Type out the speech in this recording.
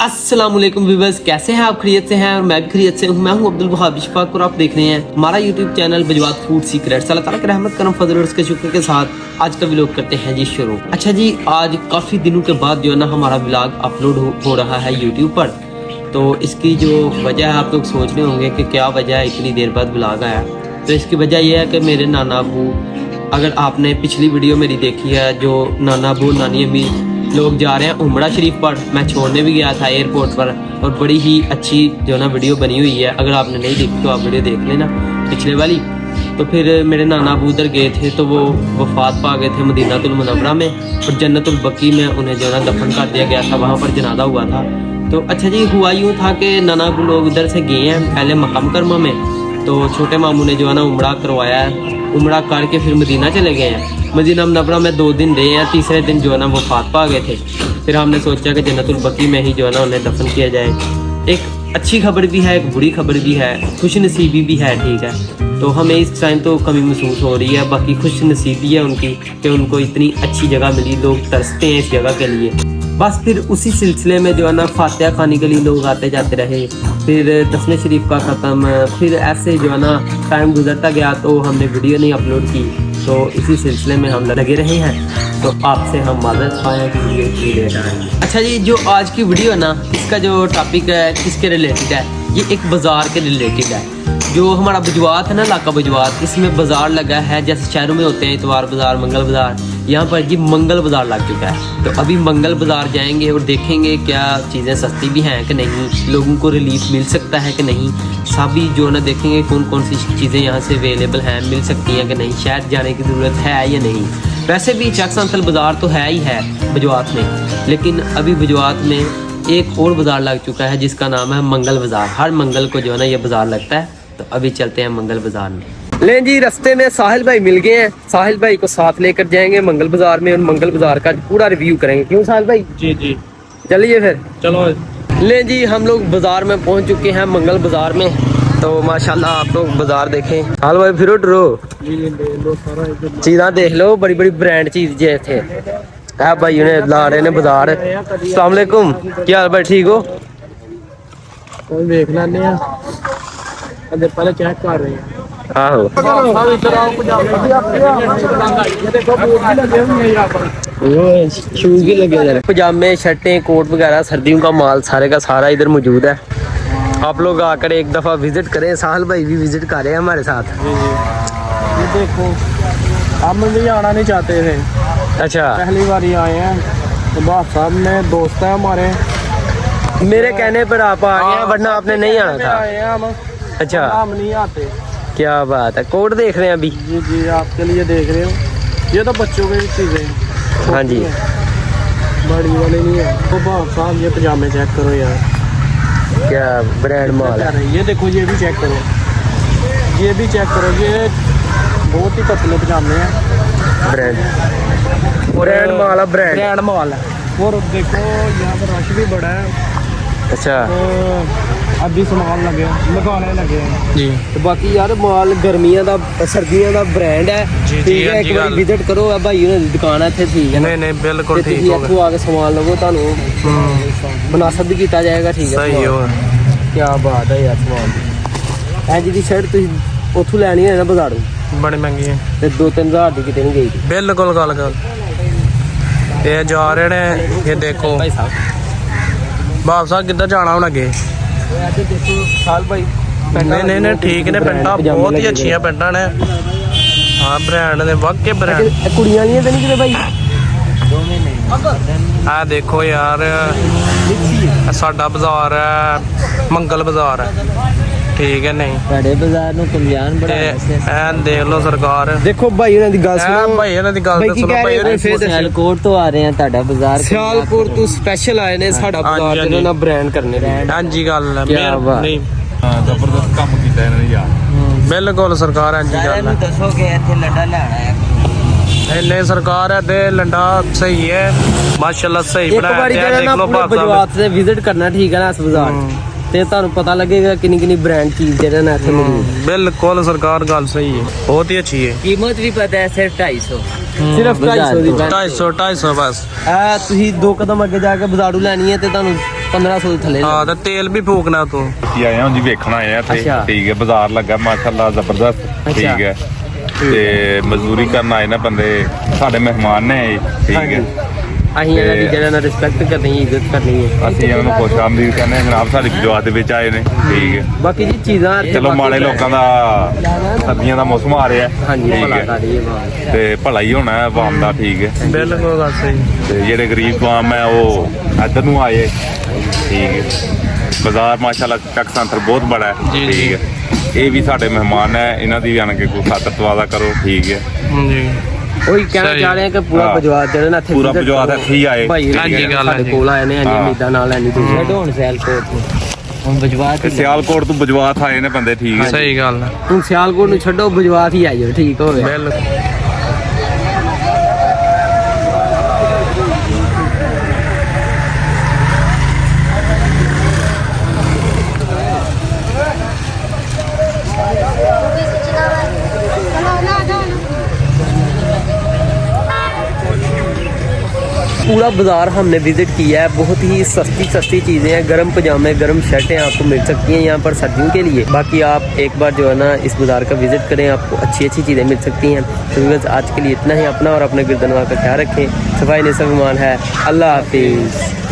अस्सलामुअलैकुम व्यूअर्स, कैसे हैं आप? खैरियत से हैं? और मैं भी खैरियत से हूँ। मैं हूँ अब्दुल वहाब इशफाक और आप देख रहे हैं हमारा यूट्यूब चैनल बजवात फूड सीक्रेट्स। अल्लाह ताला के रहमत करम फजल और उसके शुक्र के साथ आज का व्लॉग करते हैं जी शुरू। अच्छा जी, आज काफ़ी दिनों के बाद जो है ना हमारा व्लॉग अपलोड हो रहा है यूट्यूब पर। तो इसकी जो वजह है आप लोग सोच रहे होंगे कि क्या वजह है इतनी देर बाद व्लॉग आया। तो इसकी वजह यह है कि मेरे नाना अबू, अगर आपने पिछली वीडियो मेरी देखी है जो नाना अबू नानी अम्मी लोग जा रहे हैं उमड़ा शरीफ पर, मैं छोड़ने भी गया था एयरपोर्ट पर और बड़ी ही अच्छी जो ना वीडियो बनी हुई है। अगर आपने नहीं देखी तो आप वीडियो देख लेना पिछले वाली। तो फिर मेरे नाना अबू उधर गए थे तो वो वफात पा गए थे मदीनातुल मुनव्वरा में और जन्नतुल बकी में उन्हें जो ना दफन कर दिया गया था, वहाँ पर जनाजा हुआ था। तो अच्छा जी, हुआ यूँ था कि नाना अबू लोग उधर से गए हैं पहले मक्का मुकरमा में, तो छोटे मामू ने जो है ना उमड़ा करवाया है। उमड़ा करके फिर मदीना चले गए हैं। मदीना मुनव्वरा में 2 दिन रहे हैं, तीसरे दिन जो है ना वो वफात पा गए थे। फिर हमने सोचा कि जन्नतुल बकी में ही जो है ना उन्हें दफन किया जाए। एक अच्छी खबर भी है, एक बुरी खबर भी है, खुश नसीबी भी है, ठीक है। तो हमें इस टाइम तो कमी महसूस हो रही है, बाकी खुश नसीबी है उनकी कि उनको इतनी अच्छी जगह मिली। लोग तरसते हैं इस जगह के लिए। बस फिर उसी सिलसिले में जो है ना फातिहा खाने के लिए लोग आते जाते रहे। फिर दफन शरीफ का ख़त्म, फिर ऐसे जो है ना टाइम गुजरता गया तो हमने वीडियो नहीं अपलोड की। तो इसी सिलसिले में हम लगे रहे हैं। तो आपसे हम माजरत पाएँ कि वीडियो इतनी लेट आए। अच्छा जी, जो आज की वीडियो है ना, इसका जो टॉपिक है किसके रिलेटेड है, ये एक बाज़ार के रिलेटेड है। जो हमारा बजवात है ना, इलाका बजवात, इसमें बाज़ार लगा है जैसे शहरों में होते हैं इतवार बाज़ार, मंगल बाज़ार। यहाँ पर जी मंगल बाज़ार लग चुका है। तो अभी मंगल बाज़ार जाएंगे और देखेंगे क्या चीज़ें सस्ती भी हैं कि नहीं, लोगों को रिलीफ मिल सकता है कि नहीं। सभी जो ना देखेंगे कौन कौन सी चीज़ें यहाँ से अवेलेबल हैं, मिल सकती हैं कि नहीं, शहर जाने की ज़रूरत है या नहीं। वैसे भी चकसंतल बाज़ार तो है ही है बजवात में, लेकिन अभी बजवात में एक और बाज़ार लग चुका है जिसका नाम है मंगल बाज़ार। हर मंगल को जो है ना ये बाज़ार लगता है। तो अभी चलते हैं मंगल बाज़ार में। लें जी, रास्ते में साहिल भाई मिल गए हैं। साहिल भाई को साथ लेकर जाएंगे मंगल बाज़ार में और मंगल बाज़ार का पूरा रिव्यू करेंगे। क्यों साहिल भाई? जी जी, चलिए फिर चलो। लें जी, हम लोग बाज़ार में पहुंच चुके हैं मंगल बाज़ार में। तो माशाल्लाह आप लोग बाज़ार देखें। साहिल भाई फिर ड्रो चीज़ा देख लो, बड़ी बड़ी ब्रांड चीज़ जे थे भाई उन्हें ला रहे ने बाज़ार। अस्सलाम वालेकुम, क्या हाल भाई, ठीक हो? देख लेने पहले चेक कर रहे हैं। आहो शूज भी लगे हैं, पजामे शर्टें कोट वगैरह सर्दियों का माल सारे का सारा इधर मौजूद है। आप लोग आकर एक दफ़ा विजिट करें। साहिल भाई भी विजिट कर रहे हैं हमारे साथ। ये देखो, हम भी आना नहीं चाहते थे, अच्छा पहली बार ही आए हैं। तो बाप साहब ने दोस्त है हमारे, मेरे कहने पर आप आ गए हैं, वरना आपने नहीं आना था। आए हैं हम। अच्छा, हम नहीं आते। क्या बात है। कोट देख रहे हैं अभी? जी जी, आपके लिए देख रहे हो। ये तो बच्चों की चीज़ें। हाँ जी, बड़ी वाली नहीं है। तो बाप साहब ये पजामे चेक करो यार, क्या ब्रांड माल है। ये देखो, ये भी चेक करो, ये भी चेक करो। ये बहुत ही पतले पजामे हैं। ब्रांड माल है, ब्रांड माल है। और देखो यहाँ पर रश भी बड़ा है। अच्छा, तो अभी सामान लगाने लगे हैं जी। तो बाकी यार माल गर्मियां दा सर्दियां दा ब्रांड है, ठीक है। एक बार विजिट करो भाई उन्हें दुकान है, ठीक है। नहीं बिल्कुल ठीक है। इत्थों आके सामान लवो, तानू मुनासिब भी किया जाएगा, ठीक है। सही हो, क्या बात है यार। सामान ऐ जी शर्ट तुम उथों लैनी है ना बाजारों, बड़ी महंगी है, ते 2-3 हज़ार की कितने नहीं गई। बिल्कुल गल ये जा रहे ने। ये देखो भाई साहब, बाप साहब किधर जाना होना अगे। साल भाई नहीं ठीक ने, पेंटा बहुत ही अच्छी पेंटा ने। हाँ ब्रांड ने, वाकई ब्रांड। कुड़ियां नहीं है नहीं भाई। आ देखो यार, साडा बाजार है मंगल बाजार है, ठीक है। नहीं बड़े बाजार ਨੂੰ ਕਲਿਆਣ ਬੜਾ ਐਨ ਦੇਖ ਲਓ ਸਰਕਾਰ। ਦੇਖੋ ਭਾਈ ਉਹਨਾਂ ਦੀ ਗੱਲ ਸੁਣੋ, ਭਾਈ ਇਹਨਾਂ ਦੀ ਗੱਲ ਸੁਣੋ। ਭਾਈ ਇਹਨੇ ਫੇਰ ਸਿਆਲਕੋਟ ਤੋਂ ਆ ਰਹੇ ਆ, ਤੁਹਾਡਾ ਬਾਜ਼ਾਰ ਸਿਆਲਕੋਟ ਤੋਂ ਸਪੈਸ਼ਲ ਆਏ ਨੇ ਸਾਡਾ ਬਾਜ਼ਾਰ ਜਿਹਨਾਂ ਨਾਲ ਬ੍ਰਾਂਡ ਕਰਨੇ ਨੇ। ਹਾਂਜੀ ਗੱਲ ਹੈ, ਨਹੀਂ ਜ਼ਬਰਦਸਤ ਕੰਮ ਕੀਤਾ ਇਹਨਾਂ ਨੇ ਯਾਰ। ਬਿਲਕੁਲ ਸਰਕਾਰ ਹਾਂਜੀ ਗੱਲ ਹੈ। ਦੱਸੋ ਕਿ ਇੱਥੇ ਲੰਡਾ ਲੈਣਾ ਹੈ। ਇੰਨੇ ਸਰਕਾਰ ਹੈ ਤੇ ਲੰਡਾ ਸਹੀ ਹੈ, ਮਾਸ਼ਾਅੱਲਾ ਸਹੀ ਬਣਾਇਆ। ਇੱਕ ਵਾਰੀ ਜਿਹੜਾ ਨਾ ਆਪਣੇ ਬਜਵਾਤ ਤੇ ਵਿਜ਼ਿਟ ਕਰਨਾ, ਠੀਕ ਹੈ ਨਾ, ਇਸ ਬਾਜ਼ਾਰ ਤੇ ਤੁਹਾਨੂੰ ਪਤਾ ਲੱਗੇਗਾ ਕਿੰਨੀ ਕਿੰਨੀ ब्रांड चीज ਜਿਹੜਾ ਨਾ ਇੱਥੇ ਮੌਜੂਦ ਹੈ। ਬਿਲਕੁਲ ਸਰਕਾਰ ਗੱਲ ਸਹੀ ਹੈ, ਬਹੁਤ ਹੀ ਅੱਛੀ ਹੈ। ਕੀਮਤ ਵੀ ਪਤਾ ਹੈ, ਸਿਰਫ 250 ਸਿਰਫ 250 ਦੀ 250 ਬਸ। ਤੁਸੀਂ 2 ਕਦਮ ਅੱਗੇ ਜਾ ਕੇ ਬਾਜ਼ਾਰੂ ਲੈਣੀ ਹੈ ਤੇ ਤੁਹਾਨੂੰ 1500 ਦੇ ਥੱਲੇ ਹਾਂ ਤੇ ਤੇਲ ਵੀ ਫੂਕਣਾ ਤੂੰ ਕੀ ਆਏ ਹਾਂ ਜੀ ਵੇਖਣ ਆਏ ਆ ਤੇ ਅੱਛਾ। ਠੀਕ ਹੈ ਬਾਜ਼ਾਰ ਲੱਗਾ ਮਾਸ਼ਾਅੱਲਾ ਜ਼ਬਰਦਸਤ ਅੱਛਾ। ਠੀਕ ਹੈ ਤੇ ਮਜ਼ਦੂਰੀ ਕਰਨ ਆਏ ਨਾ ਬੰਦੇ ਸਾਡੇ ਮਹਿਮਾਨ ਨੇ ਇਹ, ਠੀਕ ਹੈ ਅਸੀਂ ਇਹਨਾਂ ਦੀ ਜਿਹੜਾ ਨਾਲ ਰਿਸਪੈਕਟ ਕਰਨੀ ਹੈ, ਇੱਜ਼ਤ ਕਰਨੀ ਹੈ। ਅਸੀਂ ਇਹਨਾਂ ਨੂੰ ਖੁਸ਼ ਆਮਦੀਦ ਕਹਿੰਦੇ ਹਾਂ ਜਨਾਬ ਸਾਡੀ ਬਜਵਾਤ ਦੇ ਵਿੱਚ ਆਏ ਨੇ ਠੀਕ ਹੈ ਬਾਕੀ ਜੀ ਚੀਜ਼ਾਂ ਇੱਥੇ ਚਲੋ ਬਾਕੀ ਮਾੜੇ ਲੋਕਾਂ ਦਾ ਸਰਦੀਆਂ ਦਾ ਮੌਸਮ ਆ ਰਿਹਾ ਹਾਂਜੀ ਠੀਕ ਭਲਾ ਹੈ ਕਰੀ ਇਹ ਬਾਤ। ਤੇ ਭਲਾ ਹੀ ਹੋਣਾ ਹੈ ਆਵਾਮ ਦਾ ਠੀਕ ਹੈ ਬਿਲਕੁਲ ਗੱਲ ਸਹੀ ਤੇ ਜਿਹੜੇ ਗਰੀਬ ਆਵਾਮ ਹੈ ਉਹ ਇੱਧਰ ਨੂੰ ਆਏ ਠੀਕ ਹੈ ਬਾਜ਼ਾਰ ਮਾਸ਼ਾਅੱਲਾ ਚੱਕ ਸੰਤਰ ਬਹੁਤ ਬੜਾ ਹੈ ਜੀ, ਜੀ। ਠੀਕ ਹੈ ਇਹ ਵੀ ਸਾਡੇ ਮਹਿਮਾਨ ਹੈ ਇਹਨਾਂ ਦੀ ਵੀ ਆਣ ਕੇ ਕੋਈ ਖਾਤਰ ਤਵਾਜ਼ਾ ਕਰੋ ਠੀਕ ਹੈ ਜੀ ਉਹੀ ਕਹਿਣਾ ਸਹੀ। ਚਾਹ ਰਹੇ ਹਾਂ ਕਿ ਪੂਰਾ ਹਾਂ। ਬਜਵਾਤ ਜਿਹੜਾ ਨਾ ਇੱਥੇ ਪੂਰਾ visit ਬਜਵਾਤ ਕਰੋ। ਇੱਥੇ ਹੀ ਆਏ। ਭਾਈ ਹਾਂਜੀ, ਗੱਲ ਹੈ ਸਾਡੇ ਜੀ। ਕੋਲ ਆਏ ਨੇ ਇੰਨੀ ਹਾਂ। ਉਮੀਦਾਂ ਨਾਲ ਲੈਣੀ ਤੁਸੀਂ ਹੁਣ ਸਿਆਲਕੋਟ ਤੋਂ ਹੁਣ ਬਜਵਾਤ ਤੇ ਹੀ ਸਿਆਲਕੋਟ ਤੋਂ ਬਜਵਾਤ ਆਏ ਨੇ ਬੰਦੇ ਠੀਕ ਹੈ ਸਹੀ ਗੱਲ ਹੈ ਹੁਣ ਸਿਆਲਕੋਟ ਨੂੰ ਛੱਡੋ ਬਜਵਾਤ ਹੀ ਆਇਓ ਠੀਕ ਹੋਵੇ ਬਿਲਕੁਲ पूरा बाजार हमने विजिट किया है। बहुत ही सस्ती चीज़ें हैं। गर्म पजामे, गर्म शर्टें आपको मिल सकती हैं यहाँ पर सर्दियों के लिए। बाकी आप एक बार जो है ना इस बाज़ार का विजिट करें, आपको अच्छी चीज़ें मिल सकती हैं। तो बस आज के लिए इतना ही। अपना और अपने गिरदनवा का ख्याल रखें। सफाई निसमान है। अल्लाह हाफिज़।